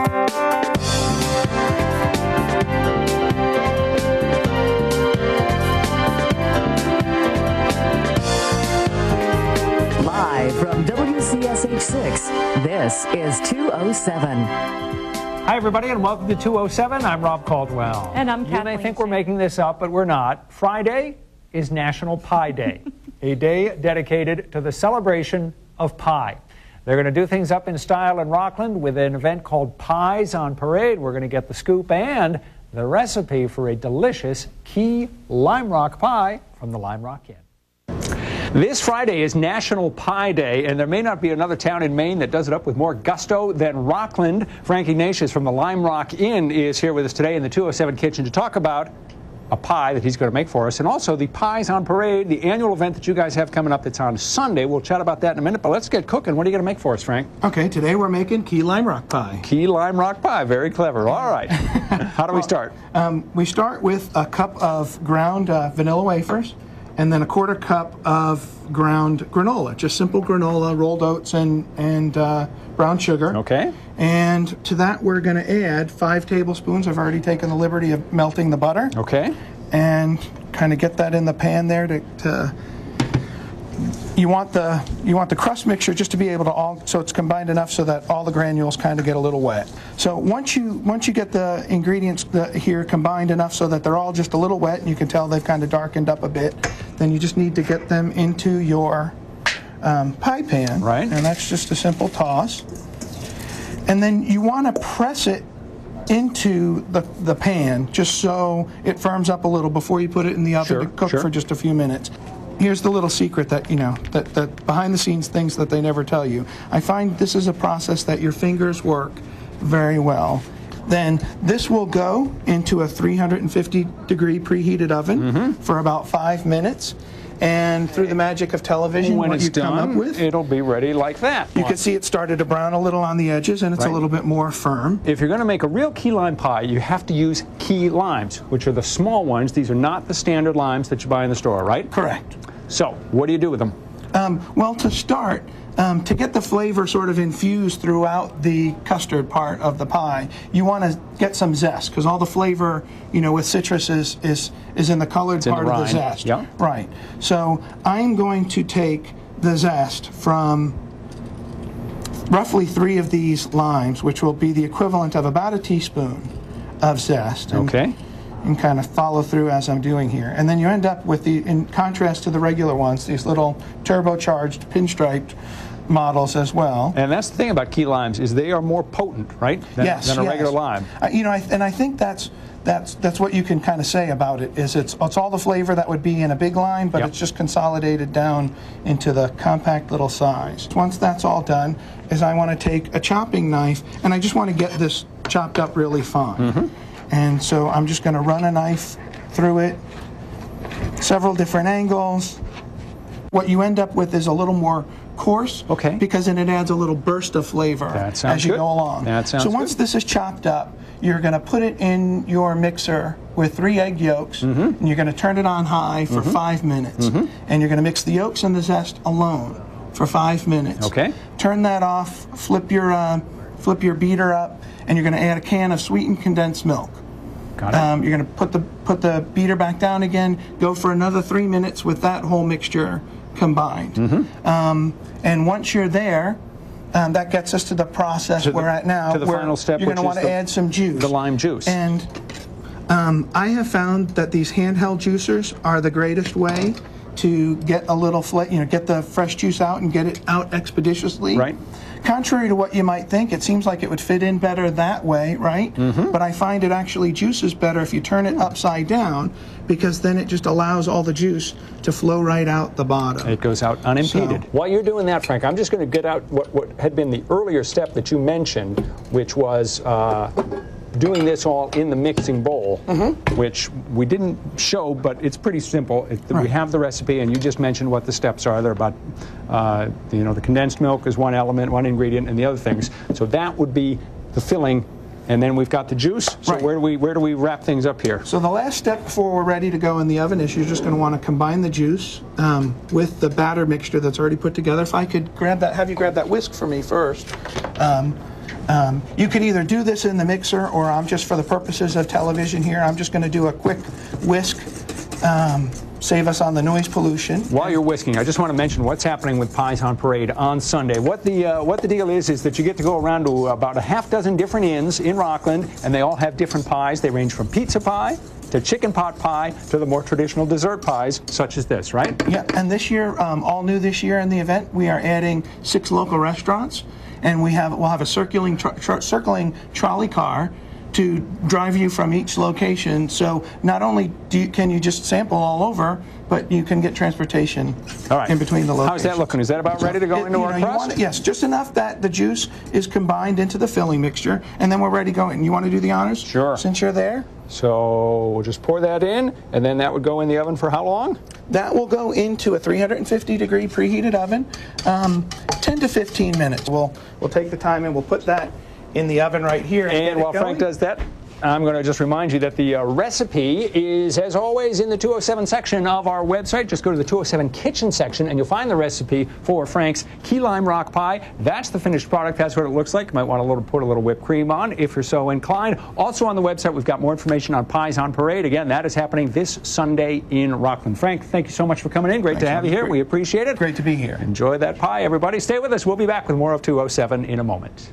Live from WCSH6, this is 207. Hi, everybody, and welcome to 207. I'm Rob Caldwell. And I'm Kathleen. You may think we're making this up, but we're not. Friday is National Pie Day, a day dedicated to the celebration of pie. They're going to do things up in style in Rockland with an event called Pies on Parade. We're going to get the scoop and the recipe for a delicious Key LimeRock Pie from the LimeRock Inn. This Friday is National Pie Day, and there may not be another town in Maine that does it up with more gusto than Rockland. Frank Ignatius from the LimeRock Inn is here with us today in the 207 kitchen to talk about a pie that he's going to make for us, and also the Pies on Parade, the annual event that you guys have coming up. It's on Sunday. We'll chat about that in a minute, but let's get cooking. What are you going to make for us, Frank? Okay, today we're making Key LimeRock Pie. Key LimeRock Pie. Very clever. All right. How do we start? We start with a cup of ground vanilla wafers, and then a quarter cup of ground granola, just simple granola, rolled oats and brown sugar. Okay. And to that we're going to add 5 tablespoons. I've already taken the liberty of melting the butter. Okay. And kind of get that in the pan there you want the crust mixture just to be able to so it's combined enough so that all the granules kind of get a little wet. So once you get the ingredients here combined enough so that they're all just a little wet and you can tell they've kind of darkened up a bit, then you just need to get them into your pie pan. Right. And that's just a simple toss. And then you want to press it into the pan just so it firms up a little before you put it in the oven to cook for just a few minutes. Here's the little secret that, that behind the scenes things that they never tell you. I find this is a process that your fingers work very well. Then this will go into a 350-degree preheated oven for about 5 minutes. And through the magic of television, when what it's you come done, up with, it'll be ready like that. You can see it started to brown a little on the edges, and it's a little bit more firm. If you're going to make a real key lime pie, you have to use key limes, which are the small ones. These are not the standard limes that you buy in the store, right? Correct. So, what do you do with them? Well, to start, to get the flavor sort of infused throughout the custard part of the pie, you want to get some zest, because all the flavor, with citrus is in the colored part of the zest. Yeah. Right. So I'm going to take the zest from roughly 3 of these limes, which will be the equivalent of about a teaspoon of zest. Okay. And kind of follow through as I'm doing here. And then you end up with in contrast to the regular ones, these little turbocharged pinstriped models as well. And that's the thing about key limes is they are more potent, right? Than a regular lime. And I think that's what you can kind of say about it is it's all the flavor that would be in a big lime, but it's just consolidated down into the compact little size. Once that's all done, I want to take a chopping knife and I just want to get this chopped up really fine. And so I'm just going to run a knife through it, several different angles. What you end up with is a little more coarse, because then it adds a little burst of flavor as you go along. So once this is chopped up, you're going to put it in your mixer with 3 egg yolks, and you're going to turn it on high for 5 minutes. And you're going to mix the yolks and the zest alone for 5 minutes. Turn that off, flip your beater up, and you're going to add a can of sweetened condensed milk. Got it. You're going to put the beater back down again, go for another 3 minutes with that whole mixture combined. And once you're there, that gets us to the process we're at now. To the final step, you're going to want to add some juice. The lime juice. And I have found that these handheld juicers are the greatest way to get a little, get the fresh juice out and get it out expeditiously. Right. Contrary to what you might think, it seems like it would fit in better that way, right? But I find it actually juices better if you turn it upside down, because then it just allows all the juice to flow right out the bottom. It goes out unimpeded. While you're doing that, Frank, I'm just going to get out what had been the earlier step that you mentioned, which was doing this all in the mixing bowl, which we didn't show, but it's pretty simple. We have the recipe, and you just mentioned what the steps are. They're about, the condensed milk is one element, one ingredient, and the other things. So that would be the filling, and then we've got the juice. So where do we wrap things up here? So the last step before we're ready to go in the oven is you're just going to want to combine the juice with the batter mixture that's already put together. If I could have you grab that whisk for me first. You could either do this in the mixer, or I'm just, for the purposes of television here, I'm just going to do a quick whisk, save us on the noise pollution. While you're whisking, I just want to mention what's happening with Pies on Parade on Sunday. What the deal is that you get to go around to about a half dozen different inns in Rockland, and they all have different pies. They range from pizza pie to chicken pot pie to the more traditional dessert pies, such as this, right? Yeah, and this year, all new this year in the event, we are adding 6 local restaurants, and we'll have a circling trolley car to drive you from each location. So not only can you just sample all over, but you can get transportation in between the locations. How's that looking? Is that about ready to go into our crust? Yes, just enough that the juice is combined into the filling mixture, and then we're ready to go in. You want to do the honors? Sure. Since you're there? So we'll just pour that in, and then that would go in the oven for how long? That will go into a 350-degree preheated oven, 10 to 15 minutes. We'll take the time and we'll put that in the oven right here. And while Frank does that, I'm going to just remind you that the recipe is, as always, in the 207 section of our website. Just go to the 207 kitchen section, and you'll find the recipe for Frank's Key LimeRock Pie. That's the finished product. That's what it looks like. You might want to put a little whipped cream on if you're so inclined. Also on the website, we've got more information on Pies on Parade. Again, that is happening this Sunday in Rockland. Frank, thank you so much for coming in. Great to have you here. We appreciate it. Great to be here. Enjoy that pie, everybody. Stay with us. We'll be back with more of 207 in a moment.